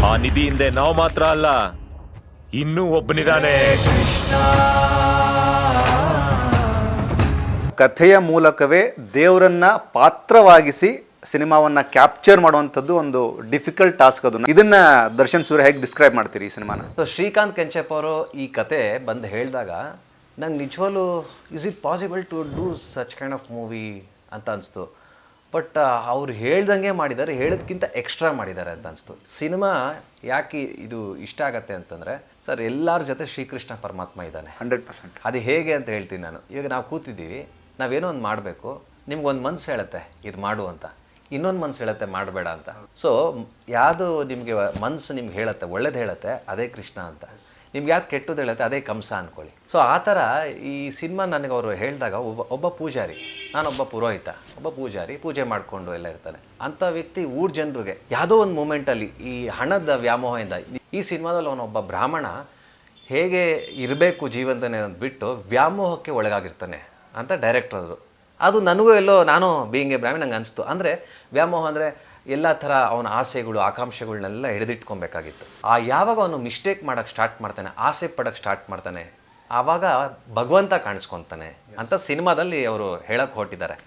ಆ ನಿಧಿ ಹಿಂದೆ ನಾವು ಮಾತ್ರ ಅಲ್ಲ, ಇನ್ನೂ ಒಬ್ಬನಿದಾನೆ. ಕಥೆಯ ಮೂಲಕವೇ ದೇವರನ್ನ ಪಾತ್ರವಾಗಿಸಿ ಸಿನಿಮಾವನ್ನ ಕ್ಯಾಪ್ಚರ್ ಮಾಡುವಂಥದ್ದು ಒಂದು ಡಿಫಿಕಲ್ಟ್ ಟಾಸ್ಕ್. ಅದು ಇದನ್ನ ದರ್ಶನ್ ಸೂರ್ಯ ಹೇಗೆ ಡಿಸ್ಕ್ರೈಬ್ ಮಾಡ್ತೀರಿ ಈ ಸಿನಿಮಾನ? ಸೊ ಶ್ರೀಕಾಂತ್ ಕೆಂಚಪ್ಪ ಅವರು ಈ ಕತೆ ಬಂದು ಹೇಳಿದಾಗ ನಂಗೆ ನಿಜವಾಗ್ಲೂ is it possible to do such kind of movie ಅಂತ ಅನಿಸ್ತು. ಬಟ್ ಅವ್ರು ಹೇಳ್ದಂಗೆ ಮಾಡಿದ್ದಾರೆ, ಹೇಳೋದಕ್ಕಿಂತ ಎಕ್ಸ್ಟ್ರಾ ಮಾಡಿದ್ದಾರೆ ಅಂತ ಅನಿಸ್ತು. ಸಿನಿಮಾ ಯಾಕೆ ಇದು ಇಷ್ಟ ಆಗತ್ತೆ ಅಂತಂದರೆ, ಸರ್ ಎಲ್ಲರ ಜೊತೆ ಶ್ರೀಕೃಷ್ಣ ಪರಮಾತ್ಮ ಇದ್ದಾನೆ 100%. ಅದು ಹೇಗೆ ಅಂತ ಹೇಳ್ತೀನಿ ನಾನು. ಇವಾಗ ನಾವು ಕೂತಿದ್ದೀವಿ, ನಾವೇನೋ ಒಂದು ಮಾಡಬೇಕು, ನಿಮ್ಗೊಂದು ಮನ್ಸು ಹೇಳುತ್ತೆ ಇದು ಮಾಡು ಅಂತ, ಇನ್ನೊಂದು ಮನ್ಸು ಹೇಳುತ್ತೆ ಮಾಡಬೇಡ ಅಂತ. ಸೊ ಯಾವುದು ನಿಮಗೆ ಮನಸ್ಸು ನಿಮ್ಗೆ ಹೇಳುತ್ತೆ, ಒಳ್ಳೇದು ಹೇಳುತ್ತೆ, ಅದೇ ಕೃಷ್ಣ ಅಂತ. ನಿಮ್ಗೆ ಯಾವ್ದು ಕೆಟ್ಟದ್ದು ಹೇಳುತ್ತೆ, ಅದೇ ಕಂಸ ಅಂದ್ಕೊಳ್ಳಿ. ಸೊ ಆ ಥರ ಈ ಸಿನಿಮಾ ನನಗೆ ಅವರು ಹೇಳಿದಾಗ ಒಬ್ಬ ಪೂಜಾರಿ, ನಾನೊಬ್ಬ ಪುರೋಹಿತ, ಒಬ್ಬ ಪೂಜಾರಿ ಪೂಜೆ ಮಾಡಿಕೊಂಡು ಎಲ್ಲ ಇರ್ತಾನೆ ಅಂಥ ವ್ಯಕ್ತಿ ಊರ ಜನರಿಗೆ ಯಾವುದೋ ಒಂದು ಮೂಮೆಂಟಲ್ಲಿ ಈ ಹಣದ ವ್ಯಾಮೋಹದಿಂದ, ಈ ಸಿನಿಮಾದಲ್ಲಿ ಅವನೊಬ್ಬ ಬ್ರಾಹ್ಮಣ ಹೇಗೆ ಇರಬೇಕು ಜೀವನದನೇ ಬಿಟ್ಟು ವ್ಯಾಮೋಹಕ್ಕೆ ಒಳಗಾಗಿರ್ತಾನೆ ಅಂತ ಡೈರೆಕ್ಟರ್ ಅದು ನನಗೂ ಎಲ್ಲೋ ನಾನು ಬೀಯಿಂಗ್ ಎ ಬ್ರಾಹ್ಮಣ ನಂಗೆ ಅನಿಸ್ತು. ಅಂದರೆ ವ್ಯಾಮೋಹ ಅಂದರೆ ಎಲ್ಲ ಥರ ಅವನ ಆಸೆಗಳು ಆಕಾಂಕ್ಷೆಗಳನ್ನೆಲ್ಲ ಹಿಡಿದಿಟ್ಕೊಬೇಕಾಗಿತ್ತು. ಯಾವಾಗ ಅವನು ಮಿಸ್ಟೇಕ್ ಮಾಡೋಕ್ಕೆ ಸ್ಟಾರ್ಟ್ ಮಾಡ್ತಾನೆ, ಆಸೆ ಪಡೋಕ್ಕೆ ಸ್ಟಾರ್ಟ್ ಮಾಡ್ತಾನೆ, ಆವಾಗ ಭಗವಂತ ಕಾಣಿಸ್ಕೊತಾನೆ ಅಂತ ಸಿನಿಮಾದಲ್ಲಿ ಅವರು ಹೇಳಕ್ಕೆ ಹೊರಟಿದ್ದಾರೆ.